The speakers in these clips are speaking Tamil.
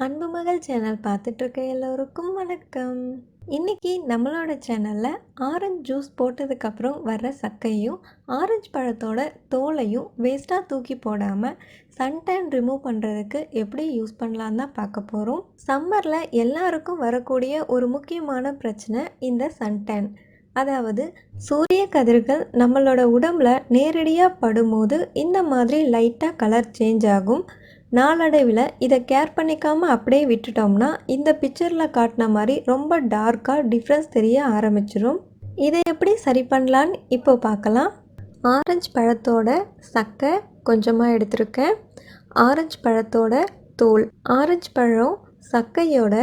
அன்பு மகள் சேனல் பார்த்துட்டு இருக்க எல்லோருக்கும் வணக்கம். இன்னைக்கு நம்மளோட சேனலில் ஆரஞ்சு ஜூஸ் போட்டதுக்கப்புறம் வர்ற சக்கையும் ஆரஞ்சு பழத்தோட தோலையும் வேஸ்ட்டாக தூக்கி போடாமல் சன்டேன் ரிமூவ் பண்ணுறதுக்கு எப்படி யூஸ் பண்ணலாம் தான் பார்க்க போகிறோம். சம்மரில் எல்லாருக்கும் வரக்கூடிய ஒரு முக்கியமான பிரச்சனை இந்த சன்டேன். அதாவது சூரிய கதிர்கள் நம்மளோட உடம்புல நேரடியாக படும்போது இந்த மாதிரி லைட்டாக கலர் சேஞ்ச் ஆகும். நாளடைவில் இதை கேர் பண்ணிக்காமல் அப்படியே விட்டுட்டோம்னா இந்த பிக்சரில் காட்டின மாதிரி ரொம்ப டார்க்காக டிஃப்ரென்ஸ் தெரிய ஆரம்பிச்சிடும். இதை எப்படி சரி பண்ணலான்னு இப்போ பார்க்கலாம். ஆரஞ்சு பழத்தோட சக்கை கொஞ்சமாக எடுத்திருக்கேன். ஆரஞ்சு பழத்தோட தோல், ஆரஞ்சு பழம் சக்கையோட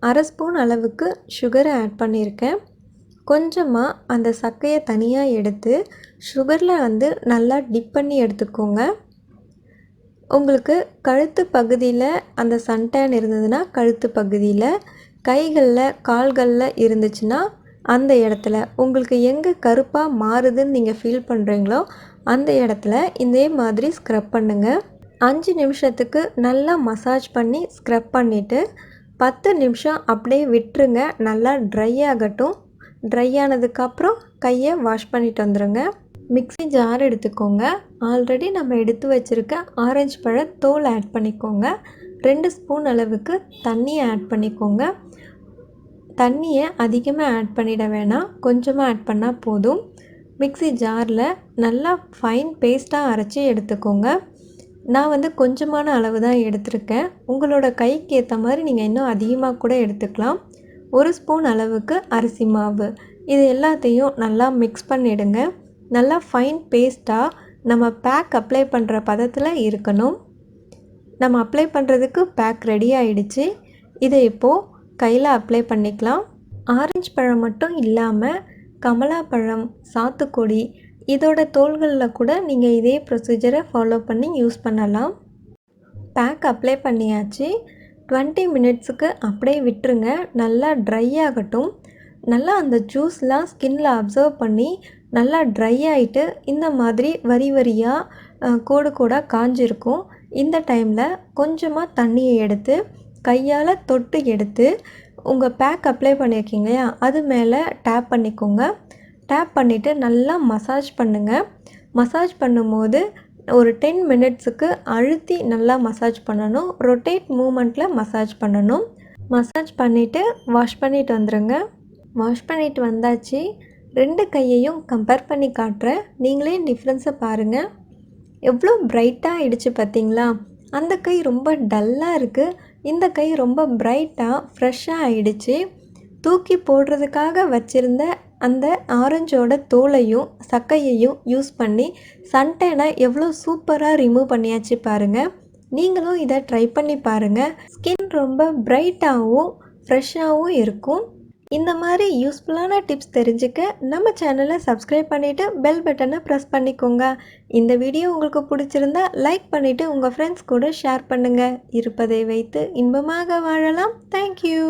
1/2 ஸ்பூன் அளவுக்கு சுகரை ஆட் பண்ணியிருக்கேன். கொஞ்சமாக அந்த சக்கையை தனியாக எடுத்து சுகரில் நல்லா டிப் பண்ணி எடுத்துக்கோங்க. உங்களுக்கு கழுத்து பகுதியில் அந்த சன்டேன் இருந்ததுன்னா கழுத்து பகுதியில், கைகளில் கால்களில் இருந்துச்சுன்னா அந்த இடத்துல, உங்களுக்கு எங்கே கருப்பாக மாறுதுன்னு நீங்கள் ஃபீல் பண்ணுறீங்களோ அந்த இடத்துல இதே மாதிரி ஸ்க்ரப் பண்ணுங்கள். 5 நிமிஷத்துக்கு நல்லா மசாஜ் பண்ணி ஸ்க்ரப் பண்ணிவிட்டு 10 நிமிஷம் அப்படியே விட்டுருங்க. நல்லா ட்ரை ஆகட்டும். ட்ரை ஆனதுக்கப்புறம் கையை வாஷ் பண்ணிட்டு வந்துடுங்க. மிக்ஸி ஜார் எடுத்துக்கோங்க. ஆல்ரெடி நம்ம எடுத்து வச்சுருக்க ஆரஞ்சு பழ தோல் ஆட் பண்ணிக்கோங்க. 2 ஸ்பூன் அளவுக்கு தண்ணியை ஆட் பண்ணிக்கோங்க. தண்ணியை அதிகமாக ஆட் பண்ணிட வேணாம், கொஞ்சமாக ஆட் பண்ணால் போதும். மிக்ஸி ஜாரில் நல்லா ஃபைன் பேஸ்ட்டாக அரைச்சி எடுத்துக்கோங்க. நான் கொஞ்சமான அளவு தான் எடுத்திருக்கேன். உங்களோட கைக்கு ஏற்ற மாதிரி நீங்கள் இன்னும் அதிகமாக கூட எடுத்துக்கலாம். 1 ஸ்பூன் அளவுக்கு அரிசி மாவு, இது எல்லாத்தையும் நல்லா மிக்ஸ் பண்ணிவிடுங்க. நல்லா ஃபைன் பேஸ்ட்டாக நம்ம பேக் அப்ளை பண்ணுற பதத்தில் இருக்கணும். நம்ம அப்ளை பண்ணுறதுக்கு பேக் ரெடி ஆகிடுச்சு. இதை இப்போது கையில் அப்ளை பண்ணிக்கலாம். ஆரஞ்சு பழம் மட்டும் இல்லாமல் கமலா பழம், சாத்துக்குடி இதோட தோல்களில் கூட நீங்கள் இதே ப்ரொசீஜரை ஃபாலோ பண்ணி யூஸ் பண்ணலாம். பேக் அப்ளை பண்ணியாச்சு. 20 மினிட்ஸுக்கு அப்படியே விட்டுருங்க. நல்லா ட்ரை ஆகட்டும். நல்லா அந்த ஜூஸ்லாம் ஸ்கின்னில் அப்சர்வ் பண்ணி நல்லா ட்ரை ஆகிட்டு இந்த மாதிரி வரி வரியாக கோடு கோடாக காஞ்சிருக்கும். இந்த டைமில் கொஞ்சமாக தண்ணியை எடுத்து கையால் தொட்டு எடுத்து உங்கள் பேக் அப்ளை பண்ணியிருக்கீங்க இல்லையா, அது மேலே டேப் பண்ணிக்கோங்க. டேப் பண்ணிவிட்டு நல்லா மசாஜ் பண்ணுங்கள். மசாஜ் பண்ணும்போது ஒரு 10 மினிட்ஸுக்கு அழுத்தி நல்லா மசாஜ் பண்ணணும். ரொட்டேட் மூமெண்ட்டில் மசாஜ் பண்ணணும். மசாஜ் பண்ணிவிட்டு வாஷ் பண்ணிவிட்டு வந்துடுங்க. வாஷ் பண்ணிவிட்டு வந்தாச்சு. 2 கையையும் கம்பேர் பண்ணி காட்டுறேன். நீங்களே டிஃப்ரென்ஸை பாருங்கள். எவ்வளோ பிரைட்டாக ஆகிடுச்சு பார்த்தீங்களா? அந்த கை ரொம்ப டல்லாக இருக்குது, இந்த கை ரொம்ப பிரைட்டாக ஃப்ரெஷ்ஷாக ஆகிடுச்சு. தூக்கி போடுறதுக்காக வச்சுருந்த அந்த ஆரஞ்சோட தோலையும் சக்கையையும் யூஸ் பண்ணி சன்டேனை எவ்வளோ சூப்பராக ரிமூவ் பண்ணியாச்சு பாருங்கள். நீங்களும் இதை ட்ரை பண்ணி பாருங்கள். ஸ்கின் ரொம்ப பிரைட்டாகவும் ஃப்ரெஷ்ஷாகவும் இருக்கும். இந்த மாதிரி யூஸ்ஃபுல்லான டிப்ஸ் தெரிஞ்சுக்க நம்ம சேனலை சப்ஸ்கிரைப் பண்ணிவிட்டு பெல் பட்டனை ப்ரெஸ் பண்ணிக்கோங்க. இந்த வீடியோ உங்களுக்கு பிடிச்சிருந்தா லைக் பண்ணிவிட்டு உங்கள் ஃப்ரெண்ட்ஸ் கூட ஷேர் பண்ணுங்கள். இருப்பதை வைத்து இன்பமாக வாழலாம். தேங்க்யூ.